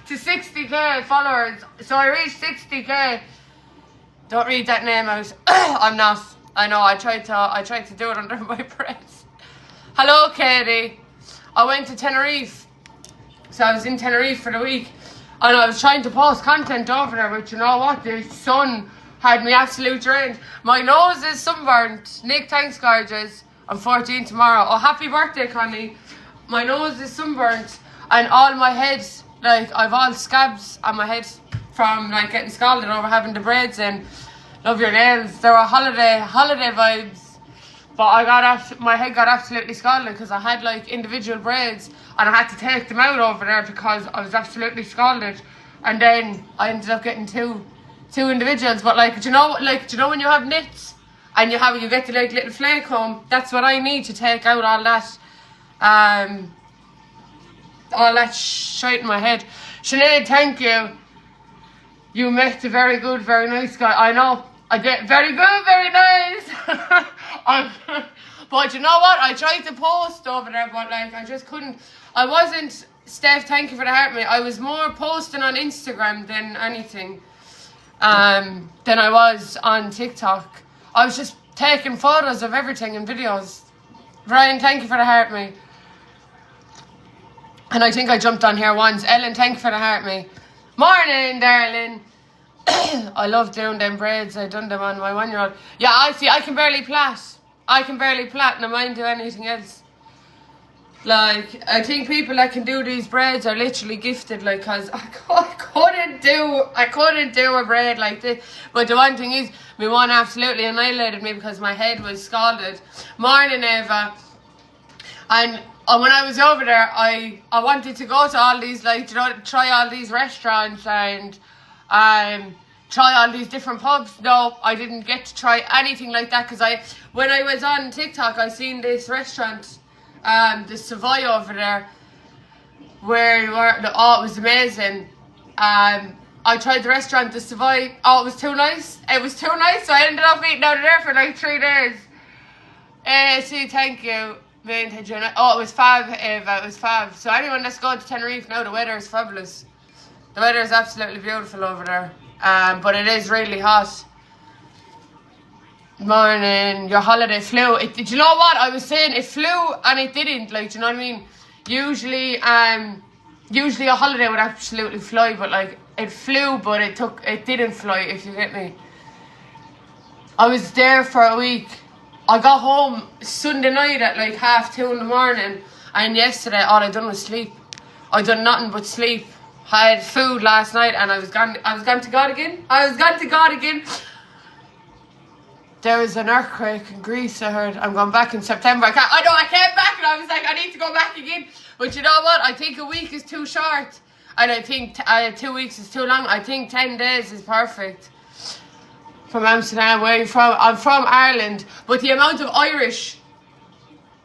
to 60k followers. So I reached 60k. Don't read that name out. I'm not. I know. I tried to do it under my breath. Hello, Katie. I went to Tenerife. So I was in Tenerife for the week, and I was trying to post content over there. But you know what? The sun had me absolute drained. My nose is sunburnt. Nick, thanks, gorgeous. I'm 14 tomorrow. Oh, happy birthday, Connie. My nose is sunburnt, and all my head, like, I've all scabs on my head from, like, getting scalded over having the braids in. Love your nails. There were holiday vibes, but my head got absolutely scalded because I had, like, individual braids, and I had to take them out over there because I was absolutely scalded. And then I ended up getting two individuals. But, like, do you know when you have knits and you get the, like, little flake home? That's what I need to take out all that shite in my head. Sinead, thank you. You met a very good, very nice guy. I know. I did. Very good, very nice. But you know what? I tried to post over there, but, like, I just couldn't. I wasn't. Steph, thank you for the heart, mate. I was more posting on Instagram than anything. Than I was on TikTok. I was just taking photos of everything and videos. Ryan, thank you for the heart, mate. And I think I jumped on here once. Ellen, thank you for the heart, mate. Morning, darling. I love doing them braids. I done them on my 1-year-old. Yeah, I can barely plait. And I mind do anything else. Like, I think people that can do these braids are literally gifted, like, cause I couldn't do a braid like this. But the one thing is, my one absolutely annihilated me because my head was scalded. Morning, Eva. And when I was over there, I wanted to go to all these, like, you know, try all these restaurants and try all these different pubs. No, I didn't get to try anything like that because when I was on TikTok, I seen this restaurant, the Savoy over there, where you were. Oh, it was amazing. I tried the restaurant, the Savoy. Oh, it was too nice. It was too nice, so I ended up eating out of there for like 3 days. See, thank you. Oh, it was fab, Eva. It was fab. So anyone that's going to Tenerife now, the weather is fabulous. The weather is absolutely beautiful over there. But it is really hot. Morning. Your holiday flew. Did you know what? I was saying it flew and it didn't. Like, do you know what I mean? Usually a holiday would absolutely fly, but like it flew, but it didn't fly. If you get me. I was there for a week. I got home Sunday night at like 2:30 in the morning, and yesterday all I done was sleep. I done nothing but sleep. I had food last night, and I was gone to God again. There was an earthquake in Greece, I heard. I'm going back in September. I came back, and I was like, I need to go back again. But you know what? I think a week is too short, and I think 2 weeks is too long. I think 10 days is perfect. From Amsterdam, where are you from? I'm from Ireland, but the amount of Irish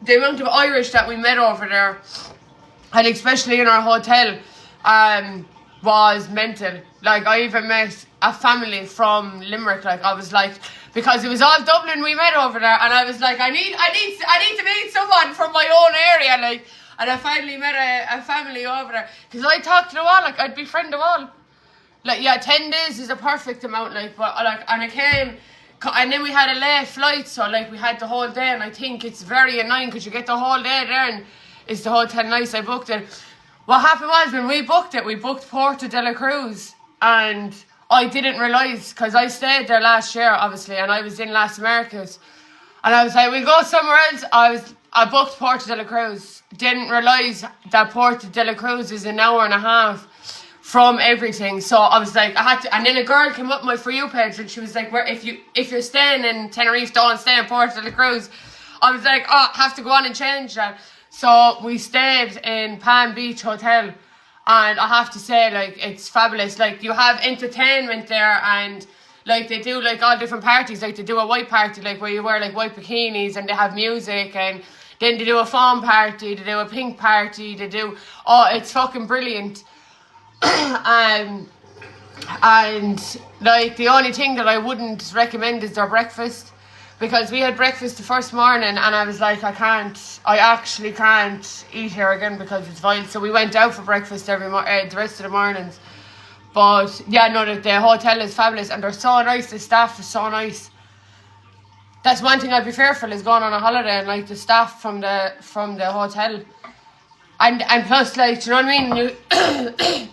that we met over there, and especially in our hotel, was mental. Like, I even met a family from Limerick. Like, I was like, because it was all Dublin we met over there, and I was like, I need to meet someone from my own area, like. And I finally met a family over there, because I talked to them all, like, I'd befriend them all. Like, yeah, 10 days is a perfect amount, like, but, like, and I came, and then we had a late flight, so, like, we had the whole day, and I think it's very annoying, because you get the whole day there, and it's the hotel nice, I booked it. What happened was, when we booked Puerto de la Cruz, and I didn't realise, because I stayed there last year, obviously, and I was in Las Americas, and I was like, we'll go somewhere else. I booked Puerto de la Cruz, didn't realise that Puerto de la Cruz is an hour and a half from everything, so I was like, I had to, and then a girl came up my For You page, and she was like, "Where if you're staying in Tenerife, don't stay in Puerto de la Cruz." I was like, oh, I have to go on and change that. So we stayed in Palm Beach Hotel, and I have to say, like, it's fabulous. Like, you have entertainment there, and like they do like all different parties. Like, they do a white party, like where you wear like white bikinis, and they have music, and then they do a fawn party, they do a pink party, it's fucking brilliant. And like, the only thing that I wouldn't recommend is their breakfast, because we had breakfast the first morning and I was like, I actually can't eat here again because it's vile. So we went out for breakfast the rest of the mornings. But yeah, no, the hotel is fabulous and they're so nice. The staff is so nice. That's one thing I'd be fearful is going on a holiday and like the staff from the hotel. And plus, like, do you know what I mean?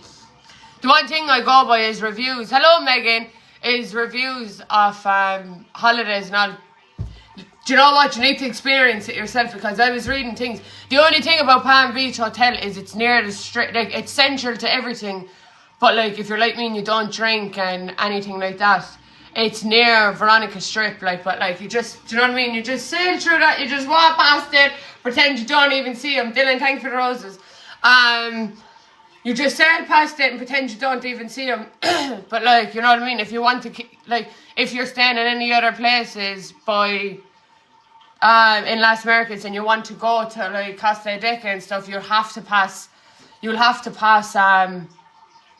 The one thing I go by is reviews. Hello, Megan. Is reviews of holidays and all. Do you know what? You need to experience it yourself because I was reading things. The only thing about Palm Beach Hotel is it's near the street. Like, it's central to everything. But, like, if you're like me and you don't drink and anything like that, it's near Veronica Strip. Like, but, like, you just, do you know what I mean? You just sail through that. You just walk past it. Pretend you don't even see them. Dylan, thanks for the roses. You just sail past it and pretend you don't even see them. But, like, you know what I mean? If you want to, like, if you're staying in any other places by, in Las Americas and you want to go to, like, Costa Rica and stuff, you'll have to pass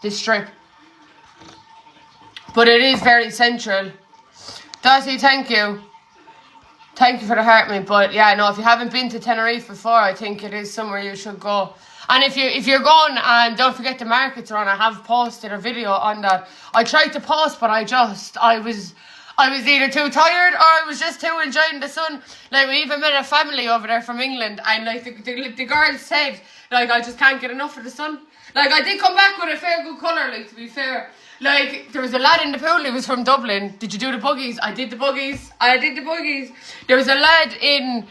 this strip. But it is very central. Dottie, thank you. Thank you for the heart, mate. But, yeah, no, if you haven't been to Tenerife before, I think it is somewhere you should go. And if you're going, and don't forget the markets are on, I have posted a video on that. I tried to post, but I was either too tired or I was just too enjoying the sun. Like, we even met a family over there from England, and like the girl said, like, I just can't get enough of the sun. Like, I did come back with a fair good colour, like, to be fair. Like, there was a lad in the pool, he was from Dublin. Did you do the buggies? I did the buggies. There was a lad in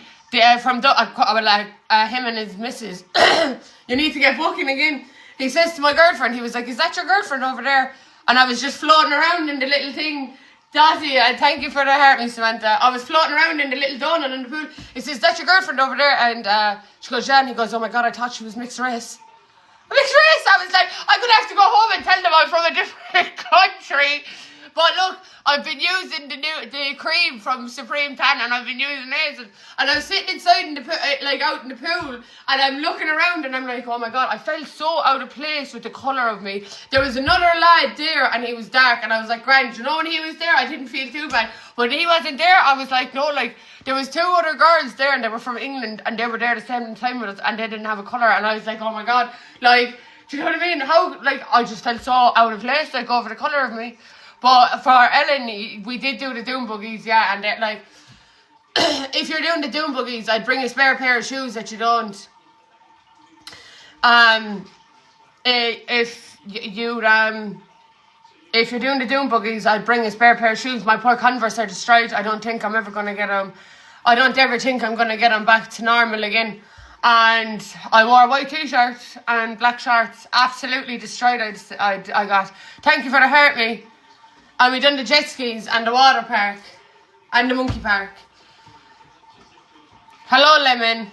from him and his missus. You need to get booking again. He says to my girlfriend, he was like, is that your girlfriend over there? And I was just floating around in the little thing. Dottie, thank you for the heart, Miss Samantha. I was floating around in the little donut in the pool. He says, that's your girlfriend over there? And she goes, yeah. And he goes, oh my God, I thought she was mixed race. Mixed race? I was like, I'm going to have to go home and tell them I'm from a different country. But look, I've been using the cream from Supreme Tan, and I've been using this, and I was sitting inside in the out in the pool, and I'm looking around, and I'm like, oh my God, I felt so out of place with the colour of me. There was another lad there, and he was dark, and I was like, Grant, you know, when he was there, I didn't feel too bad. When he wasn't there, I was like, no, like, there was two other girls there, and they were from England, and they were there the same time with us, and they didn't have a colour, and I was like, oh my God, like, do you know what I mean? How, like, I just felt so out of place, like, over the colour of me. But for Ellen, we did do the dune buggies, yeah, and like, if you're doing the dune buggies, I'd bring a spare pair of shoes that you don't. If you're doing the dune buggies, I'd bring a spare pair of shoes. My poor Converse are destroyed. I don't think I'm ever going to get them. I don't ever think I'm going to get them back to normal again. And I wore a white t-shirt and black shorts, absolutely destroyed. I got. Thank you for the heart, me. And we done the jet skis and the water park and the monkey park. Hello, Lemon.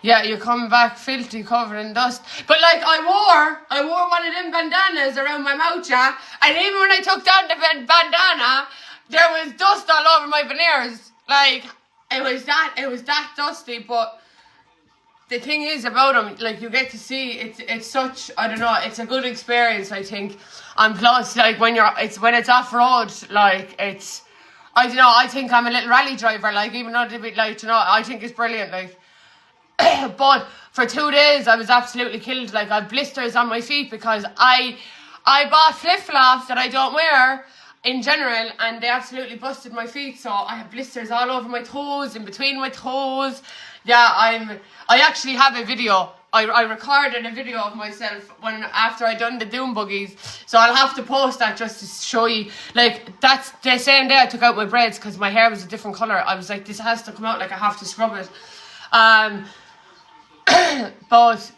Yeah, you come back filthy, covered in dust. But like, I wore one of them bandanas around my mouth, yeah. And even when I took down the bandana, there was dust all over my veneers. Like, it was that dusty. But the thing is about them, like, you get to see, it's such, I don't know, it's a good experience, I think. And plus, like, when it's off-road, like, it's, I don't know, I think I'm a little rally driver, like, even though it's a bit, like, you know, I think it's brilliant, like. But for 2 days, I was absolutely killed. Like, I have blisters on my feet because I bought flip-flops that I don't wear in general, and they absolutely busted my feet. So I have blisters all over my toes, in between my toes. Yeah, I actually have a video. I recorded a video of myself after I done the dune buggies, so I'll have to post that just to show you. Like, that's the same day I took out my braids because my hair was a different colour. I was like, this has to come out, like, I have to scrub it. But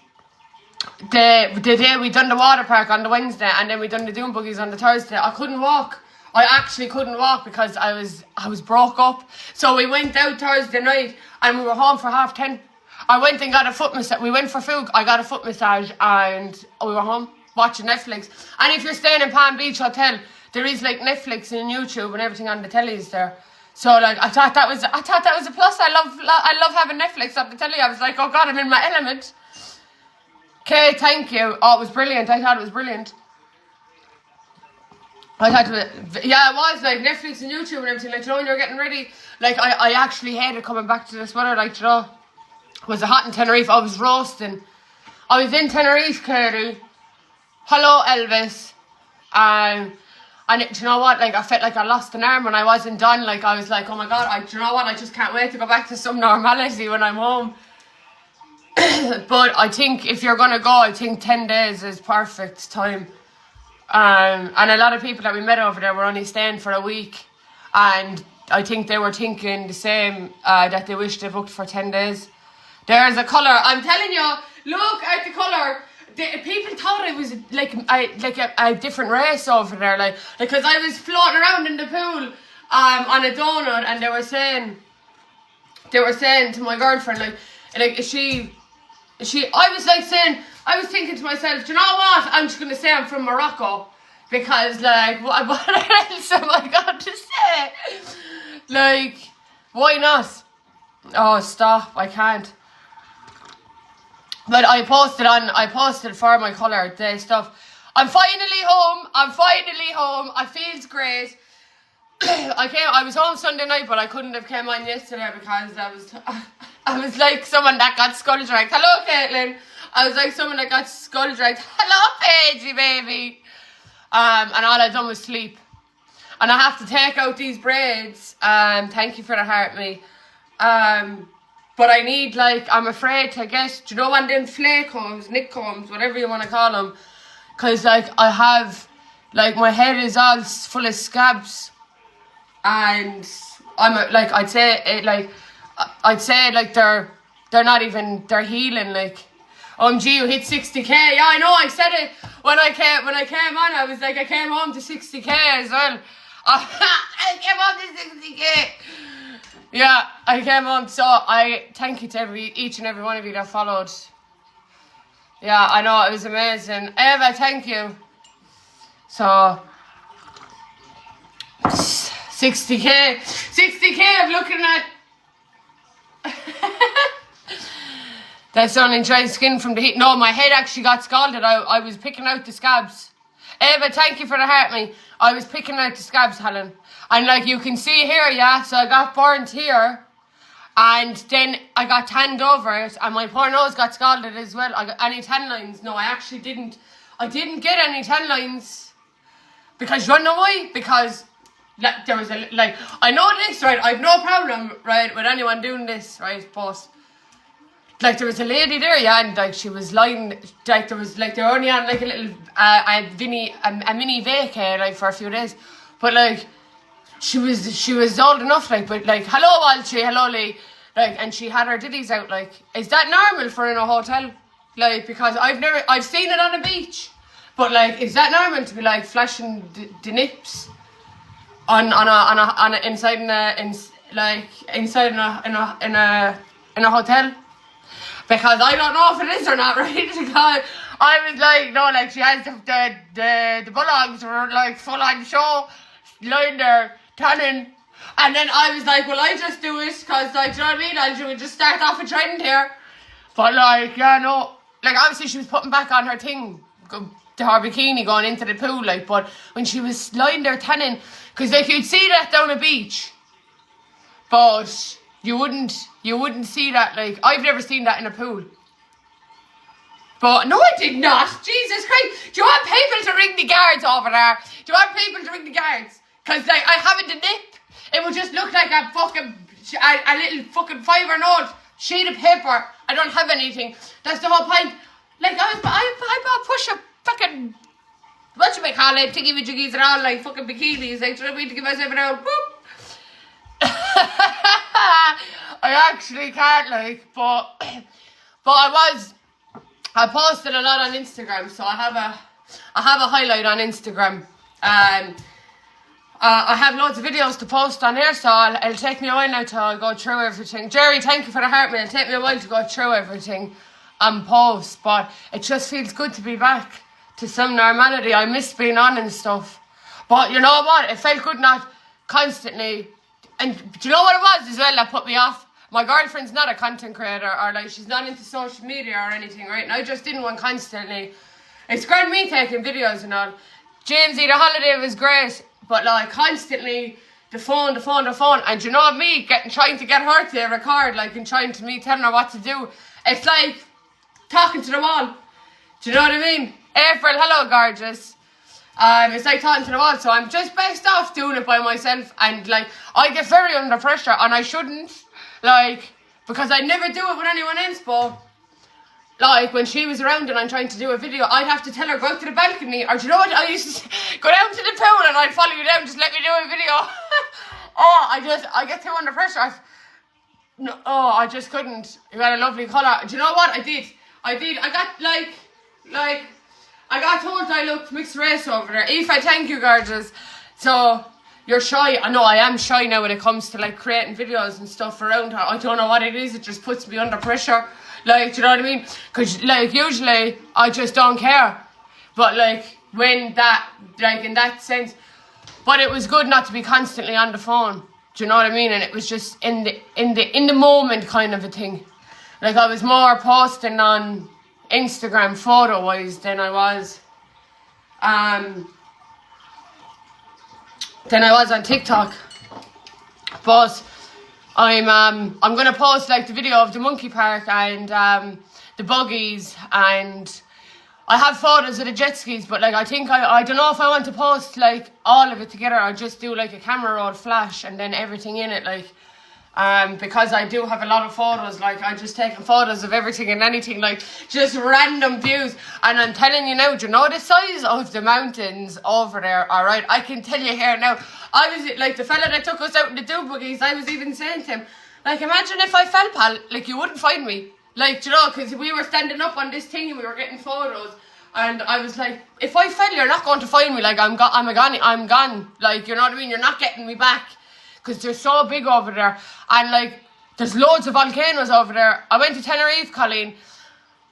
the day we done the water park on the Wednesday, and then we done the dune buggies on the Thursday, I couldn't walk. I actually couldn't walk because I was broke up. So we went out Thursday night and we were home for 10:30. I went and got a foot massage. We went for food. I got a foot massage and we were home watching Netflix. And if you're staying in Palm Beach Hotel, there is like Netflix and YouTube and everything on the telly is there. So like, I thought that was a plus. I love having Netflix on the telly. I was like, oh God, I'm in my element. Okay, thank you. Oh, it was brilliant. I thought it was brilliant. I had to, yeah, it was like Netflix and YouTube and everything. Like, you know, when you're getting ready, like, I actually hated coming back to this weather. Like, you know, was it hot in Tenerife? I was roasting. I was in Tenerife, Katie. Hello, Elvis. And do you know what? Like, I felt like I lost an arm when I wasn't done. Like, I was like, oh my God, do you know what? I just can't wait to go back to some normality when I'm home. But I think if you're going to go, I think 10 days is perfect time. And a lot of people that we met over there were only staying for a week. And I think they were thinking the same, that they wished they booked for 10 days. There's a colour. I'm telling you, look at the colour. People thought it was like a different race over there. Like, because I was floating around in the pool on a donut, and they were saying to my girlfriend, like is she I was thinking to myself, do you know what? I'm just going to say I'm from Morocco. Because, like, what else am I got to say? Like, why not? Oh, stop. I can't. But I posted for my colour day stuff. I'm finally home. I feels great. I was home Sunday night, but I couldn't have came on yesterday because I was like someone that got skull dragged. Hello, Caitlin. I was like someone that got skull dragged. Hello, Paige, baby. And all I done was sleep. And I have to take out these braids. Thank you for the heart, me. But I need, like, I'm afraid to get, do you know, one of them flake combs, nick combs, whatever you want to call them. Because, like, I have, like, my head is all full of scabs. And I'm, like, I'd say, like, they're not even, they're healing, like. OMG, you hit 60k. Yeah, I know, I said it when I came on. I was like, I came home to 60k as well. I came home to 60k. Yeah, I came home. So I thank you to each and every one of you that followed. Yeah, I know, it was amazing. Eva, thank you. So 60k I'm looking at. That's only dry skin from the heat. No, my head actually got scalded. I was picking out the scabs. Eva, thank you for the heart, me. I was picking out the scabs, Helen. And like you can see here, yeah, so I got burnt here. And then I got tanned over it. And my poor nose got scalded as well. I got any tan lines. No, I actually didn't. I didn't get any tan lines. Because you wanna know why? Because like, there was a, like, I know this, right? I have no problem, right, with anyone doing this, right, but like there was a lady there, yeah, and like she was lying, like there was like they were only on like a little a mini vacay like for a few days, but like she was old enough, like, but like hello Walshy, hello Lee, like, and she had her ditties out. Like, is that normal for in a hotel? Like, because I've seen it on a beach, but like, is that normal to be like flashing the nips on a inside in a hotel? Because I don't know if it is or not, right? Because I was like, no, like she has the bullocks were like full on show, lying there, tanning. And then I was like, well, I just do it because, like, do you know what I mean? I'll just start off a trend here. But like, yeah, no. Like, obviously she was putting back on her thing, her bikini going into the pool, like, but when she was lying there tanning, because like you'd see that down a beach, but you wouldn't see that, like, I've never seen that in a pool. But no, I did not. Jesus Christ. Do you want people to ring the guards over there? Do you want people to ring the guards? Because, like, I haven't a nip. It would just look like a fucking, a little fucking 5 note sheet of paper. I don't have anything. That's the whole point. Like, I bought push-up fucking, whatchamacallit, tiggy-majiggies and all, like, fucking bikinis. Like, do you know what I mean? To give myself an old whoop. I actually can't, like, but I posted a lot on Instagram, so I have a highlight on Instagram. I have loads of videos to post on here, so it'll take me a while now to go through everything. Jerry, thank you for the heart, man. It'll take me a while to go through everything and post, but it just feels good to be back to some normality. I miss being on and stuff, but you know what? It felt good not constantly. And do you know what it was as well that put me off? My girlfriend's not a content creator, or like she's not into social media or anything, right? And I just didn't want constantly. It's grand me taking videos and all. Jamesy, the holiday was great, but like constantly the phone, and you know me trying to get her to record, like, and trying to me telling her what to do. It's like talking to the wall. Do you know what I mean? April, hello, gorgeous. It's like talking to the wall, so I'm just best off doing it by myself, and like I get very under pressure, and I shouldn't, like, because I never do it with anyone else, but like when she was around and I'm trying to do a video, I'd have to tell her, go out to the balcony, or do you know what, I used to go down to the pool and I'd follow you down, just let me do a video. I get too under pressure. I just couldn't. You had a lovely colour. Do you know what I did? I got like I got told I looked mixed race over there. Aoife, thank you, gorgeous. So you're shy. I know I am shy now when it comes to like creating videos and stuff around her. I don't know what it is. It just puts me under pressure. Like, do you know what I mean? Because like usually I just don't care. But like when that, like in that sense, but it was good not to be constantly on the phone. Do you know what I mean? And it was just in the moment kind of a thing. Like I was more posting on Instagram photo wise than I was on TikTok. But I'm gonna post like the video of the monkey park and the buggies, and I have photos of the jet skis, but like I think I don't know if I want to post like all of it together or just do like a camera roll flash and then everything in it, like because I do have a lot of photos. Like I just taking photos of everything and anything, like just random views. And I'm telling you now, do you know the size of the mountains over there? All right, I can tell you here now. I was like the fella that took us out in the dune buggies. I was even saying to him, like, imagine if I fell, pal, like you wouldn't find me. Like, do you know, because we were standing up on this thing and we were getting photos. And I was like, if I fell, you're not going to find me. Like I'm gone. Like, you know what I mean? You're not getting me back. Because they're so big over there. And like, there's loads of volcanoes over there. I went to Tenerife, Colleen.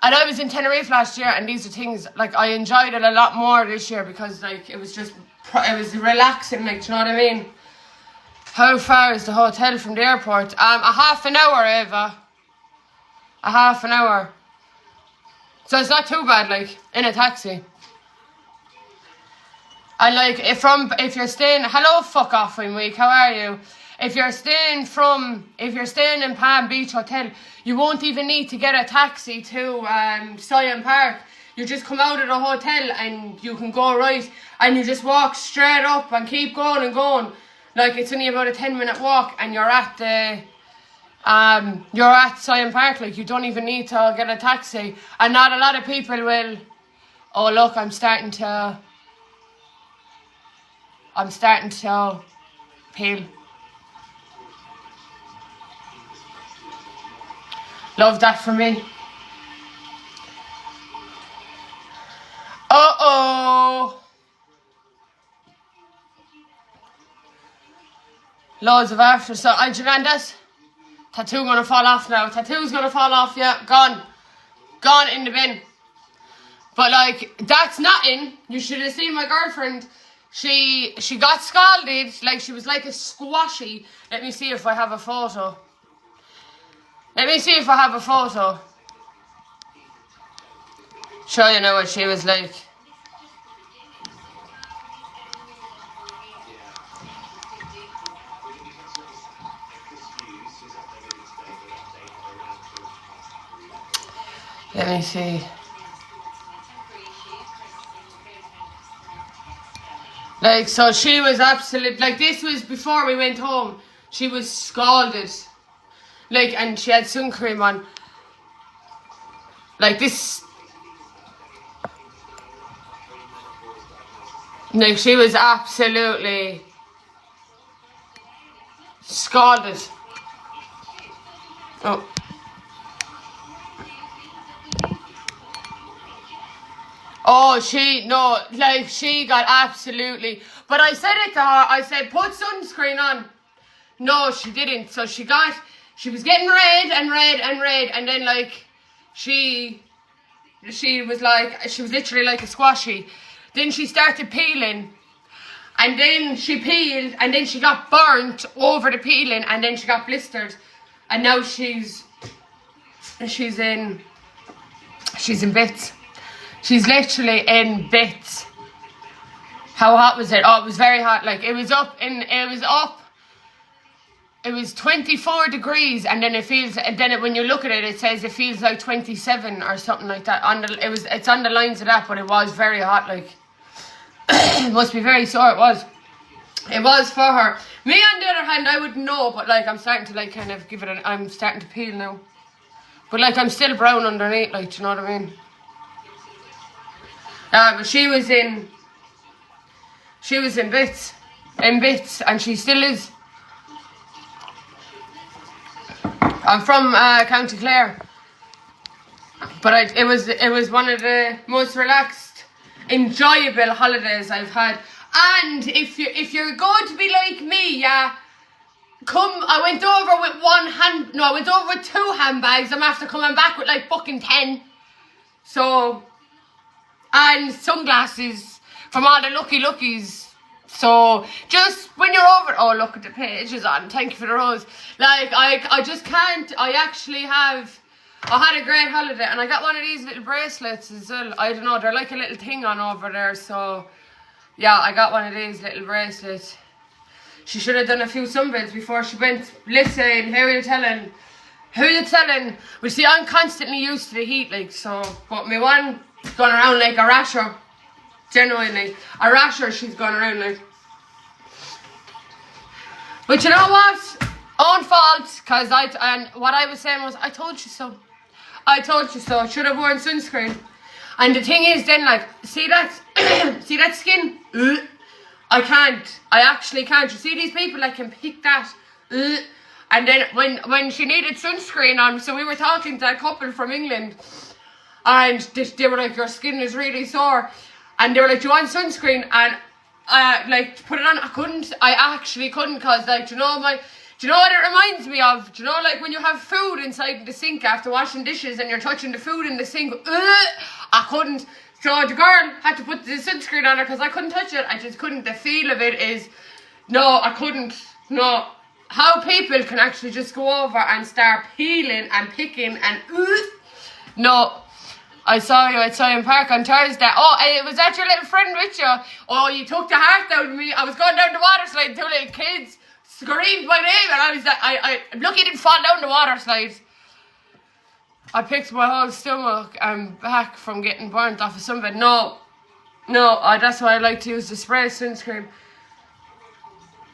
And I was in Tenerife last year. And these are things, like, I enjoyed it a lot more this year. Because like, it was relaxing. Like, do you know what I mean? How far is the hotel from the airport? A half an hour, Ava. A half an hour. So it's not too bad, like, in a taxi. And like, if you're staying, hello, fuck off in week, how are you? If you're staying in Palm Beach Hotel, you won't even need to get a taxi to Sion Park. You just come out of the hotel and you can go right, and you just walk straight up and keep going and going. Like, it's only about a 10-minute walk and you're at Sion Park. Like, you don't even need to get a taxi. And not a lot of people will. Oh look, I'm starting to peel. Love that for me. Uh-oh. Loads of after. So, Jolandas, tattoo gonna fall off now. Tattoo's gonna fall off, yeah. Gone in the bin. But like, that's nothing. You should have seen my girlfriend. She got scalded, like she was like a squashy. Let me see if I have a photo. Show you now what she was like. Let me see. Like, so she was absolute, like, this was before we went home. She was scalded. Like, and she had sun cream on. Like, this. Like, she was absolutely scalded. Oh. Oh, she got absolutely, but I said it to her, I said, put sunscreen on. No, she didn't. So she was getting red, and then like, she was literally like a squashy. Then she started peeling, and then she peeled, and then she got burnt over the peeling, and then she got blistered, and now she's in bits. She's literally in bits. How hot was it? Oh, it was very hot. Like, it was 24 degrees, and then when you look at it, it says it feels like 27 or something like that. It's on the lines of that, but it was very hot. Like, it must be very sore. It was for her. Me, on the other hand, I wouldn't know, but like, I'm starting to like kind of I'm starting to peel now, but like, I'm still brown underneath. Like, do you know what I mean? But she was in bits, and she still is. I'm from County Clare, but it was one of the most relaxed, enjoyable holidays I've had. And if you're going to be like me, yeah, I went over with I went over with 2 handbags. I'm after coming back with like fucking 10. So, and sunglasses from all the luckies. So, just when you're over, oh, look at the pages on, thank you for the rose. Like, I just can't, I had a great holiday, and I got one of these little bracelets as well. I don't know, they're like a little thing on over there, so, yeah, I got one of these little bracelets. She should have done a few sunbeds before she went. Listen, who are you telling? Well, see, I'm constantly used to the heat, like, so, but my one going around like a rasher. Genuinely, a rasher she's gone around like. But you know what? Own fault, because what I was saying was, I told you so. I should have worn sunscreen. And the thing is then, like, see that skin? I can't. I actually can't. You see these people that can pick that? And then when she needed sunscreen on, so we were talking to a couple from England, and they were like, your skin is really sore. And they were like, do you want sunscreen? And like, put it on. I actually couldn't, because like, do you know what it reminds me of? Do you know, like, when you have food inside the sink after washing dishes and you're touching the food in the sink? I couldn't. So the girl had to put the sunscreen on her because I couldn't touch it. I just couldn't. The feel of it is, no, I couldn't. No. How people can actually just go over and start peeling and picking and no. I saw you in Park on Thursday. Oh, and was that your little friend with you? Oh, you took the heart out of me. I was going down the water slide and 2 little kids screamed my name, and I was like, I'm lucky I didn't fall down the water slide. I picked my whole stomach and back from getting burnt off of sunbed. No, that's why I like to use the spray sunscreen.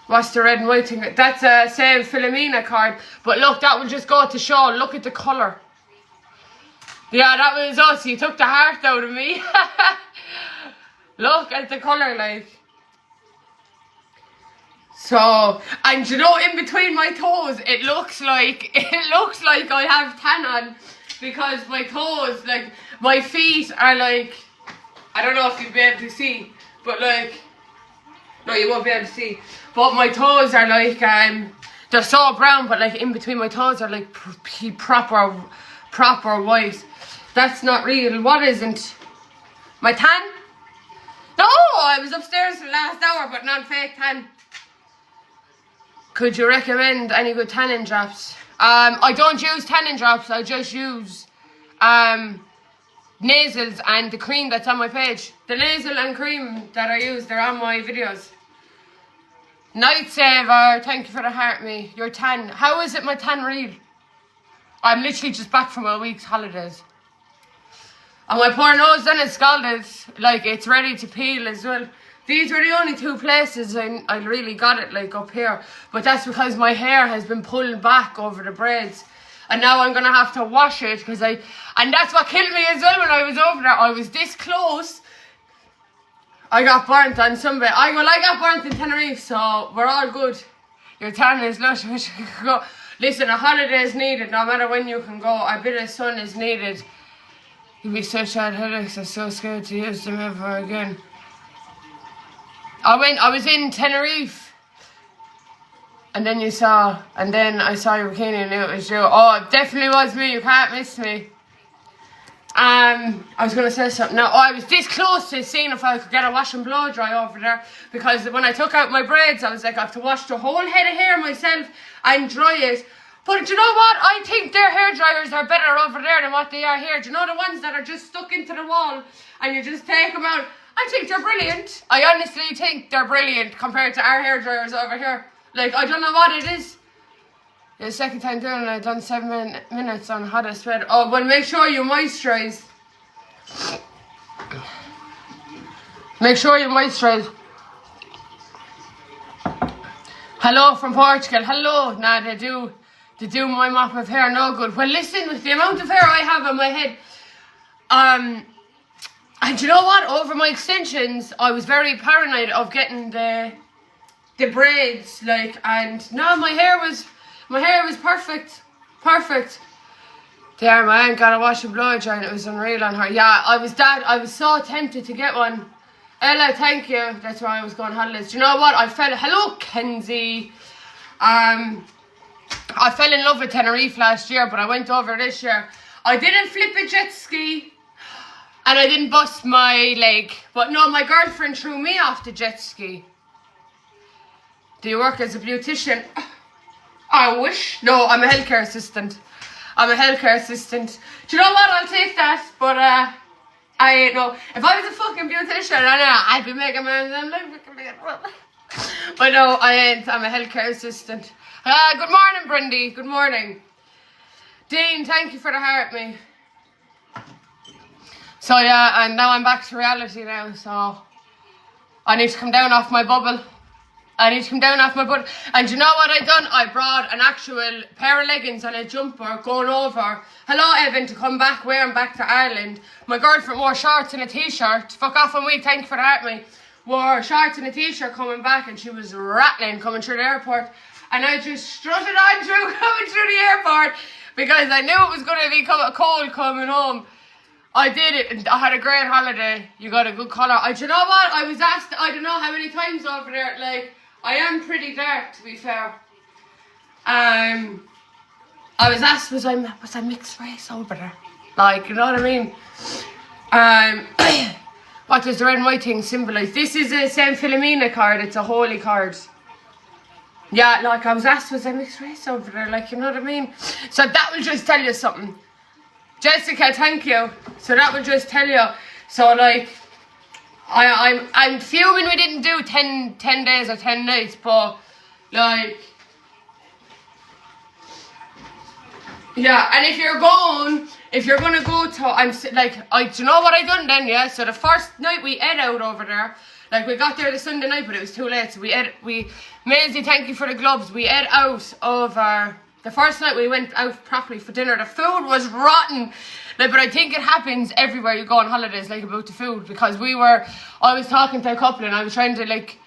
What's the red and white thing? That's a same Philomena card. But look, that will just go to show. Look at the colour. Yeah, that was us. You took the heart out of me. Look at the colour, like. So, and you know, in between my toes, it looks like I have tan on, because my toes, like, my feet are like, I don't know if you'll be able to see, but like, no, you won't be able to see, but my toes are like, they're so brown, but like in between my toes are like proper white. That's not real. What isn't? My tan? No, I was upstairs for the last hour, but not fake tan. Could you recommend any good tanning drops? I don't use tanning drops. I just use nasals and the cream that's on my page. The nasal and cream that I use, they're on my videos. Nightsaver, thank you for the heart, me. Your tan. How is it my tan real? I'm literally just back from a week's holidays. And my poor nose then is scalded. Like, it's ready to peel as well. These were the only 2 places I really got it, like, up here. But that's because my hair has been pulled back over the braids. And now I'm going to have to wash it, because and that's what killed me as well when I was over there. I was this close. I got burnt on sunbed. I got burnt in Tenerife, so we're all good. Your tan is lush. Wish you could go. Listen, a holiday is needed, no matter when you can go. A bit of sun is needed. You'll be such bad headaches. I'm so scared to use them ever again. I was in Tenerife, and then I saw your bikini and knew it was you. Oh, it definitely was me. You can't miss me. I was going to say something now. Oh, I was this close to seeing if I could get a wash and blow dry over there, because when I took out my braids, I was like, I have to wash the whole head of hair myself and dry it. But do you know what? I think their hair dryers are better over there than what they are here. Do you know the ones that are just stuck into the wall and you just take them out? I think they're brilliant. I honestly think they're brilliant compared to our hairdryers over here. Like, I don't know what it is. The second time doing it, I've done 7 minutes on how to sweat. Oh, well, make sure you moisturize. Make sure you moisturize. Hello from Portugal. Hello. Nah, they do my mop of hair no good. Well, listen, with the amount of hair I have on my head, and you know what? Over my extensions, I was very paranoid of getting the braids, like, and no, my hair was perfect. There, my aunt got a wash and blow dry and it was unreal on her. Yeah, I was so tempted to get one. Ella, thank you. That's why I was going holidays. Do you know what? Hello, Kenzie. I fell in love with Tenerife last year, but I went over this year. I didn't flip a jet ski. And I didn't bust my leg. But no, my girlfriend threw me off the jet ski. Do you work as a beautician? I wish. No, I'm a healthcare assistant. Do you know what? I'll take that. But I ain't no. If I was a fucking beautician, I'd be making my life. But no, I ain't. I'm a healthcare assistant. Good morning, Brindy. Good morning. Dean, thank you for the heart, me. So yeah, and now I'm back to reality now, so I need to come down off my bubble. And you know what I done? I brought an actual pair of leggings and a jumper going over. Hello, Evan, to come back, wearing back to Ireland. My girlfriend wore shorts and a t-shirt. Fuck off on me, thank you for the heart, me. Wore shorts and a t-shirt coming back and she was rattling coming through the airport. And I just strutted on through coming through the airport because I knew it was going to be cold coming home. I did it and I had a great holiday. You got a good colour. Do you know what? I was asked, I don't know how many times over there, like, I am pretty dark to be fair. I was asked, was I mixed race over there? Like, you know what I mean? What does the red and white thing symbolise? This is a Saint Philomena card, it's a holy card. Yeah, like I was asked, was I mixed race over there? Like, you know what I mean? So that will just tell you something. Jessica, thank you. So that will just tell you. So like, I'm fuming we didn't do 10 days or 10 nights, but like, yeah. And if you're gonna go to, do you know what I done then? Yeah. So the first night we ate out over there. Like, we got there the Sunday night, but it was too late. So Maisie, thank you for the gloves. We ate out over. The first night we went out properly for dinner, the food was rotten. Like, but I think it happens everywhere you go on holidays, like, about the food. Because I was talking to a couple and I was trying to, like,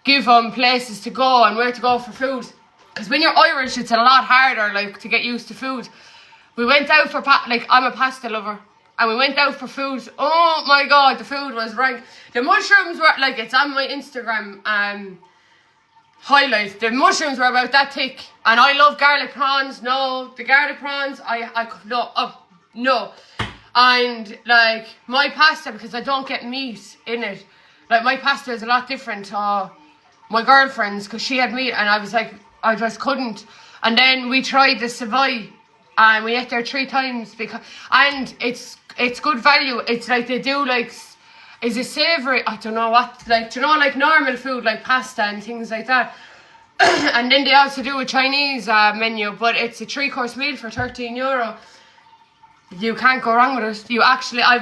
give them places to go and where to go for food. Because when you're Irish, it's a lot harder, like, to get used to food. We went out for, I'm a pasta lover. And we went out for food. Oh my God, the food was rank. The mushrooms were, like, it's on my Instagram, highlights. The mushrooms were about that thick, and I love garlic prawns. No, the garlic prawns, no. And like my pasta, because I don't get meat in it. Like my pasta is a lot different to my girlfriend's, because she had meat, and I was like, I just couldn't. And then we tried the Savoy, and we ate there 3 times and it's good value. It's like they do like. Is it savoury? I don't know what, like, do you know, like normal food, like pasta and things like that. And then they also do a Chinese menu, but it's a 3-course meal for €13. You can't go wrong with it. You actually, I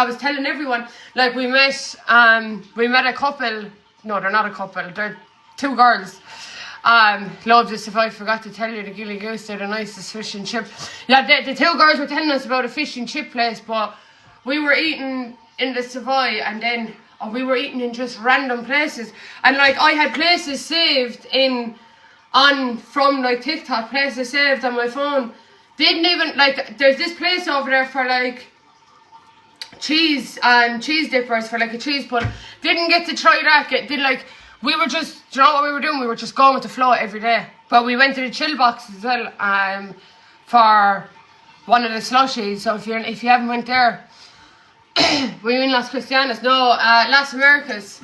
was telling everyone, like we met a couple, no, they're not a couple, they're 2 girls. Love this, if I forgot to tell you, the Gilly Goose, they're the nicest fish and chip. Yeah, the 2 girls were telling us about a fish and chip place, but we were eating in the Savoy, and then we were eating in just random places, and like I had places saved from like TikTok, places saved on my phone. Didn't even, like, there's this place over there for like cheese and cheese dippers for like a cheese pull. Didn't get to try that. We were just, do you know what we were doing? We were just going with the flow every day. But we went to the chill box as well for one of the slushies. So if you haven't went there. We were in Las Cristianas. No, Las Americas.